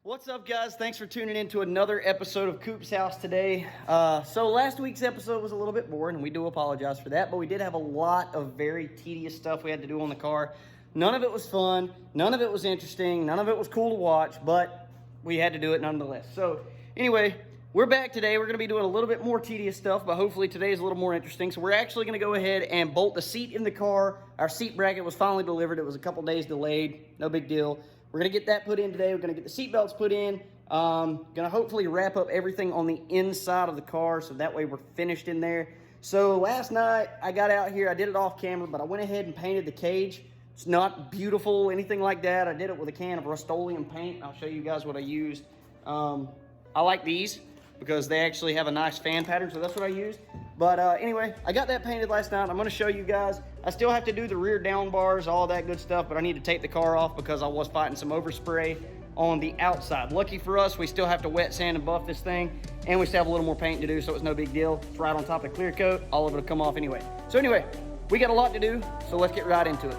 What's up, guys? Thanks for tuning in to another episode of Coop's House today. So last week's episode was a little bit boring, and we do apologize for that, but we did have a lot of very tedious stuff we had to do on the car. None of it was fun, none of it was interesting, none of it was cool to watch, but we had to do it nonetheless. So anyway, we're back today. We're going to be doing a little bit more tedious stuff, but hopefully today is a little more interesting. So we're actually going to go ahead and bolt the seat in the car. Our seat bracket was finally delivered. It was a couple days delayed. No big deal. We're going to get that put in today. We're going to get the seat belts put in. Going to hopefully wrap up everything on the inside of the car so that way we're finished in there. So last night I got out here. I did it off camera, but I went ahead and painted the cage. It's not beautiful, anything like that. I did it with a can of Rust-Oleum paint. I'll show you guys what I used. I like these because they actually have a nice fan pattern, so that's what I used. But anyway, I got that painted last night. I'm going to show you guys. I still have to do the rear down bars, all that good stuff, but I need to take the car off because I was fighting some overspray on the outside. Lucky for us, we still have to wet sand and buff this thing, and we still have a little more paint to do, so it's no big deal. It's right on top of the clear coat. All of it will come off anyway. So anyway, we got a lot to do, so let's get right into it.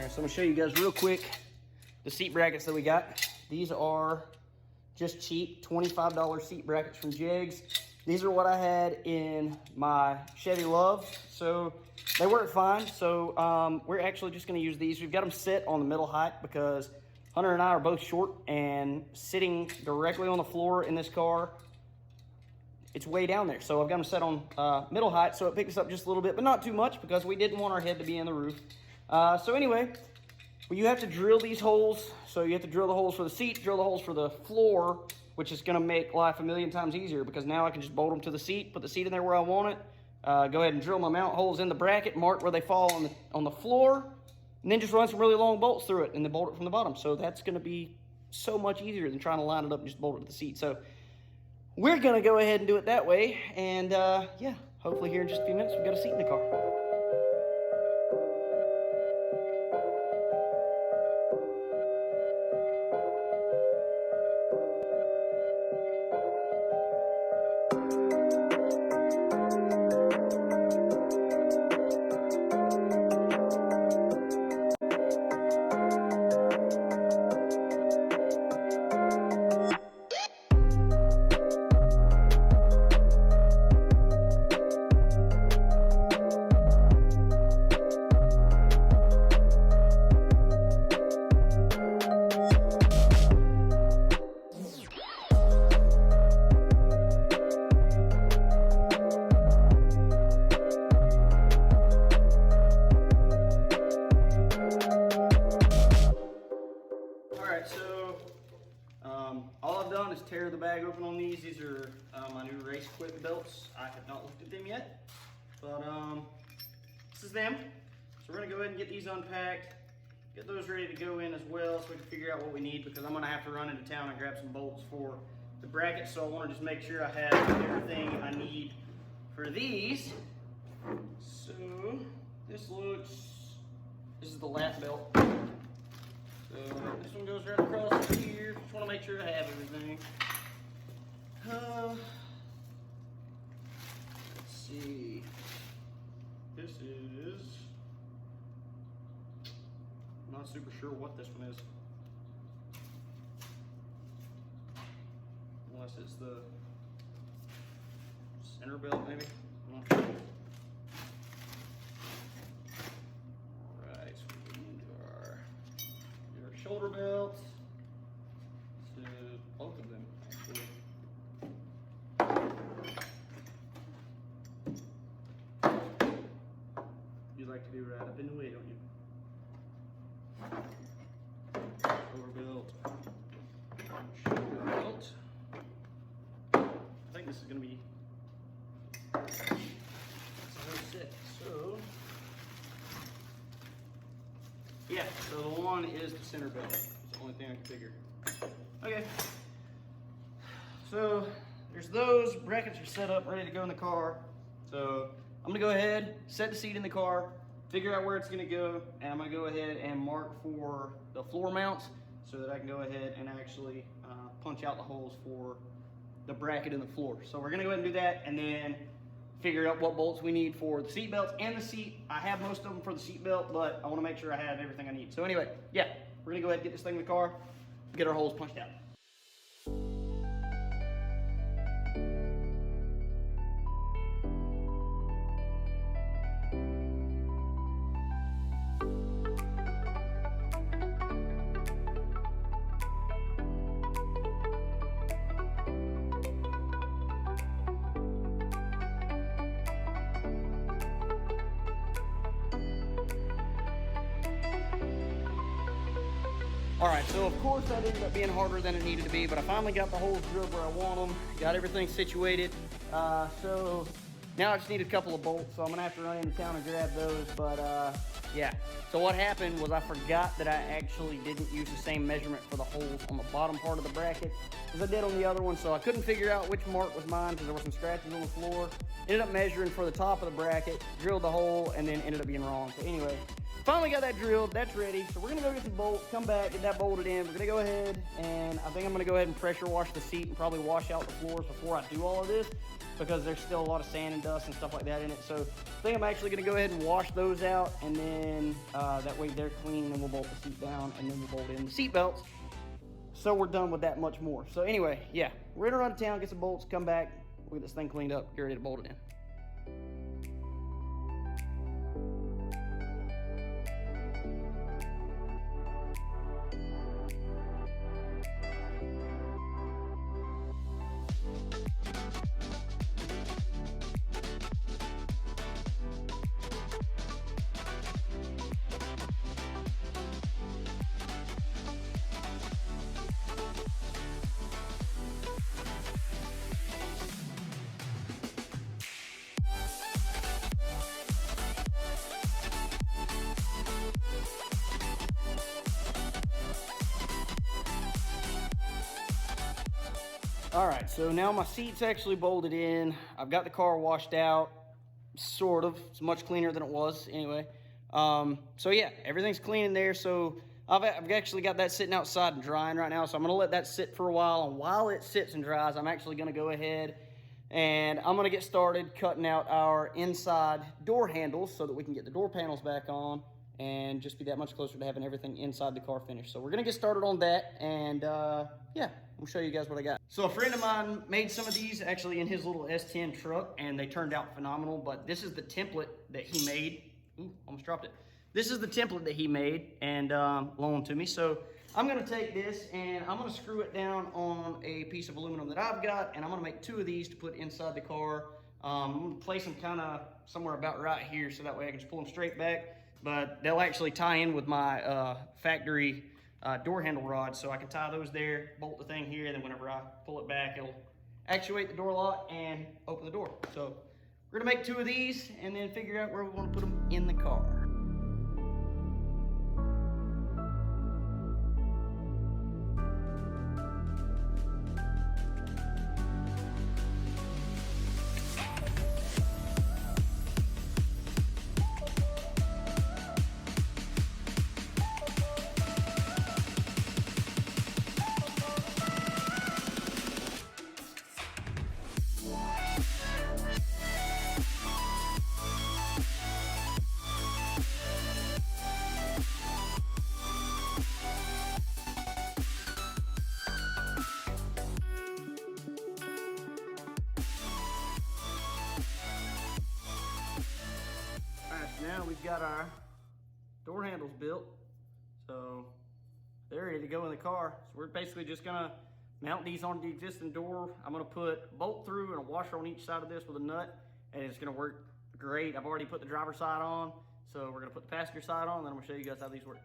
So I'm gonna show you guys real quick the seat brackets that we got. These are just cheap $25 seat brackets from Jegs. These are what I had in my Chevy Love, so they work fine. So we're actually just gonna use these. We've got them set on the middle height because Hunter and I are both short, and sitting directly on the floor in this car, it's way down there. So I've got them set on middle height, so it picks us up just a little bit, but not too much because we didn't want our head to be in the roof. So anyway, well, you have to drill these holes. So you have to drill the holes for the seat, drill the holes for the floor, which is gonna make life a million times easier because now I can just bolt them to the seat, put the seat in there where I want it, go ahead and drill my mount holes in the bracket, mark where they fall on the floor, and then just run some really long bolts through it and then bolt it from the bottom. So that's gonna be so much easier than trying to line it up and just bolt it to the seat. So we're gonna go ahead and do it that way. And yeah, hopefully here in just a few minutes, we've got a seat in the car. All I've done is tear the bag open on these. These are my new Racecar belts. I have not looked at them yet, but this is them. So we're gonna go ahead and get these unpacked, get those ready to go in as well so we can figure out what we need, because I'm gonna have to run into town and grab some bolts for the brackets. So I wanna just make sure I have everything I need for these. So this is the lap belt. So this one goes right across here. Just want to make sure I have everything. Let's see. This is, I'm not super sure what this one is. Unless it's the center belt, maybe. I'm not sure. Shoulder belts, so both of them actually. You like to be right up in the way, don't you? Shoulder belt, shoulder belt. I think this is going to be that's a whole set. So yeah, so the one is the center belt. It's the only thing I can figure. Okay. So there's those. Brackets are set up, ready to go in the car. So I'm gonna go ahead, set the seat in the car, figure out where it's gonna go, and I'm gonna go ahead and mark for the floor mounts so that I can go ahead and actually punch out the holes for the bracket in the floor. So we're gonna go ahead and do that, and then figure out what bolts we need for the seat belts and the seat. I have most of them for the seat belt, but I wanna make sure I have everything I need. So anyway, yeah, we're gonna go ahead and get this thing in the car, get our holes punched out. All right, so of course that ended up being harder than it needed to be, but I finally got the holes drilled where I want them, got everything situated. So now I just need a couple of bolts, so I'm gonna have to run into town and grab those, but yeah. So what happened was I forgot that I actually didn't use the same measurement for the holes on the bottom part of the bracket as I did on the other one, so I couldn't figure out which mark was mine because there were some scratches on the floor. Ended up measuring for the top of the bracket, drilled the hole, and then ended up being wrong. So anyway, finally got that drilled, that's ready. So we're gonna go get some bolts, come back, get that bolted in. We're gonna go ahead and I think I'm gonna go ahead and pressure wash the seat and probably wash out the floors before I do all of this because there's still a lot of sand and dust and stuff like that in it. So I think I'm actually gonna go ahead and wash those out, and then that way they're clean, and we'll bolt the seat down, and then we'll bolt in the seat belts. So we're done with that much more. So anyway, yeah, we're gonna run to town, get some bolts, come back, we'll get this thing cleaned up, get ready to bolt it in. All right, so now my seat's actually bolted in. I've got the car washed out, sort of. It's much cleaner than it was anyway. So yeah, everything's clean in there. So I've actually got that sitting outside and drying right now. So I'm gonna let that sit for a while. And while it sits and dries, I'm actually gonna go ahead and I'm gonna get started cutting out our inside door handles so that we can get the door panels back on and just be that much closer to having everything inside the car finished. So we're gonna get started on that, and yeah, we'll show you guys what I got. So a friend of mine made some of these actually in his little S10 truck, and they turned out phenomenal, but this is the template that he made. Ooh, almost dropped it. This is the template that he made and loaned to me. So I'm gonna take this and I'm gonna screw it down on a piece of aluminum that I've got, and I'm gonna make 2 of these to put inside the car. I'm gonna place them kind of somewhere about right here so that way I can just pull them straight back. But they'll actually tie in with my factory door handle rod, so I can tie those there, bolt the thing here, and then whenever I pull it back, it'll actuate the door lock and open the door. So we're gonna make 2 of these and then figure out where we want to put them in the car. Now we've got our door handles built, so they're ready to go in the car. So we're basically just gonna mount these on the existing door. I'm gonna put a bolt through and a washer on each side of this with a nut, and it's gonna work great. I've already put the driver's side on, so we're gonna put the passenger side on, and then I'm gonna show you guys how these work.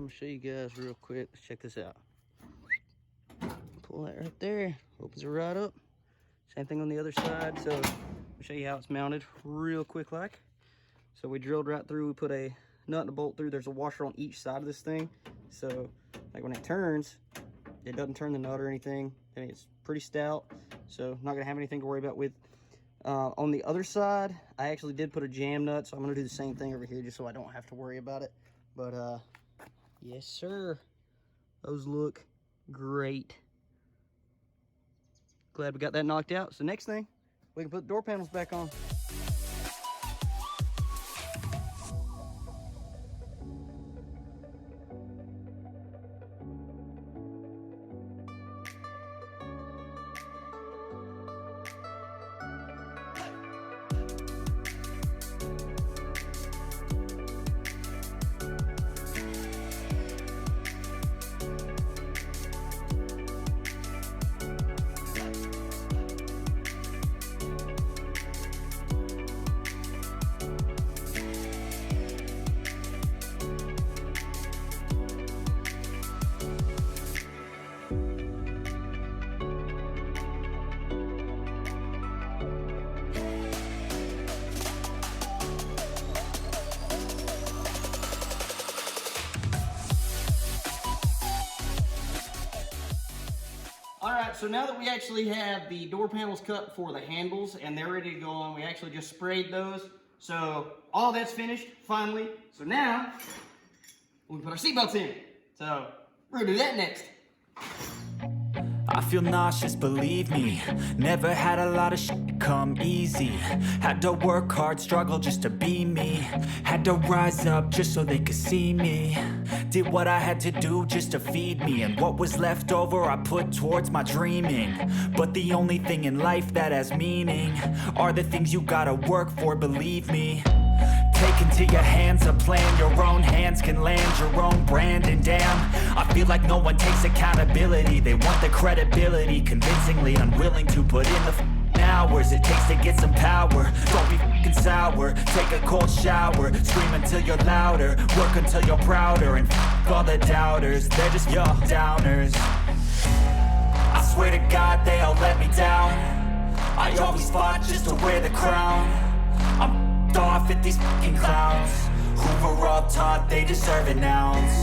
Show you guys real quick. Let's check this out. Pull that right there, opens it right up. Same thing on the other side. So I'll show you how it's mounted real quick like. So we drilled right through, we put a nut and a bolt through. There's a washer on each side of this thing. So like when it turns, it doesn't turn the nut or anything. I mean, it's pretty stout, so not gonna have anything to worry about with. On the other side, I actually did put a jam nut, so I'm gonna do the same thing over here just so I don't have to worry about it. But yes sir, those look great. Glad we got that knocked out. So next thing, we can put the door panels back on. Alright, so now that we actually have the door panels cut for the handles and they're ready to go on, we actually just sprayed those. So all that's finished, finally. So now, we put our seatbelts in. So we're gonna do that next. I feel nauseous, believe me. Never had a lot of shit come easy. Had to work hard, struggle just to be me. Had to rise up just so they could see me. Did what I had to do just to feed me. And what was left over I put towards my dreaming. But the only thing in life that has meaning are the things you gotta work for, believe me. Take into your hands a plan, your own hands can land your own brand. And damn, I feel like no one takes accountability. They want the credibility, convincingly unwilling to put in the hours it takes to get some power. Don't be f***ing sour, take a cold shower. Scream until you're louder, work until you're prouder. And f*** all the doubters, they're just your downers. I swear to God they all let me down. I always fought just to wear the crown. I'm off at these fucking clowns who were all taught they deserve an ounce.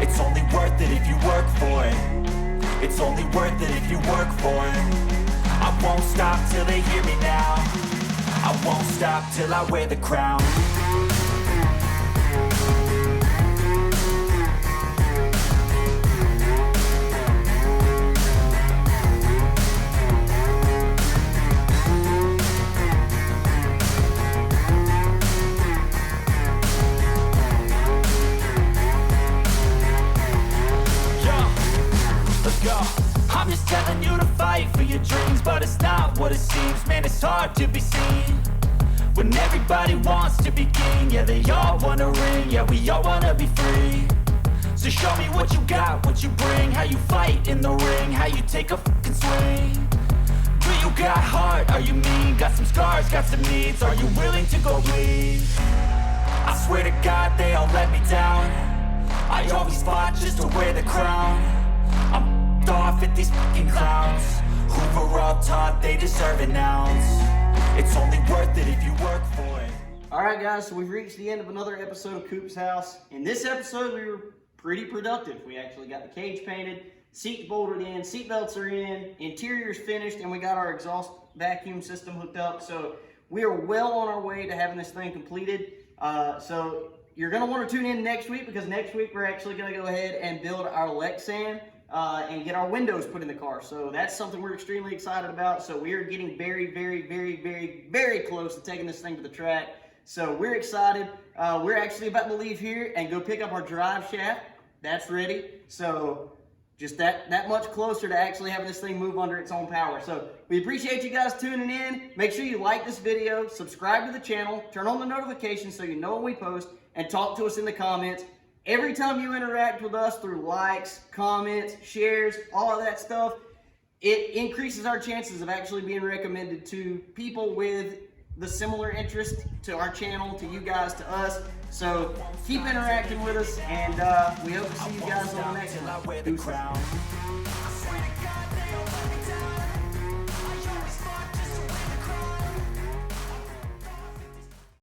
It's only worth it if you work for it. It's only worth it if you work for it. I won't stop till they hear me now. I won't stop till I wear the crown. I'm just telling you to fight for your dreams, but it's not what it seems. Man, it's hard to be seen when everybody wants to be king. Yeah, they all wanna ring, yeah, we all wanna be free. So show me what you got, what you bring, how you fight in the ring, how you take a fucking swing. Do you got heart, are you mean? Got some scars, got some needs, are you willing to go bleed? I swear to God they all let me down. I always fought just to wear the crown. I'm off at these fucking clowns who were all taught they deserve an ounce. It's only worth it if you work for it. Alright guys, so we've reached the end of another episode of Coop's House. In this episode we were pretty productive. We actually got the cage painted, seats bolted in, seat belts are in, interior's finished, and we got our exhaust vacuum system hooked up. So we are well on our way to having this thing completed. So you're going to want to tune in next week, because next week we're actually going to go ahead and build our Lexan and get our windows put in the car. So that's something we're extremely excited about. So we are getting very, very, very, very, very close to taking this thing to the track. So we're excited. We're actually about to leave here and go pick up our drive shaft. That's ready. So just that much closer to actually having this thing move under its own power. So we appreciate you guys tuning in. Make sure you like this video, subscribe to the channel, turn on the notifications so you know when we post, and talk to us in the comments. Every time you interact with us through likes, comments, shares, all of that stuff, it increases our chances of actually being recommended to people with the similar interest to our channel, to you guys, to us. So keep interacting with us, and we hope to see you guys on the next one.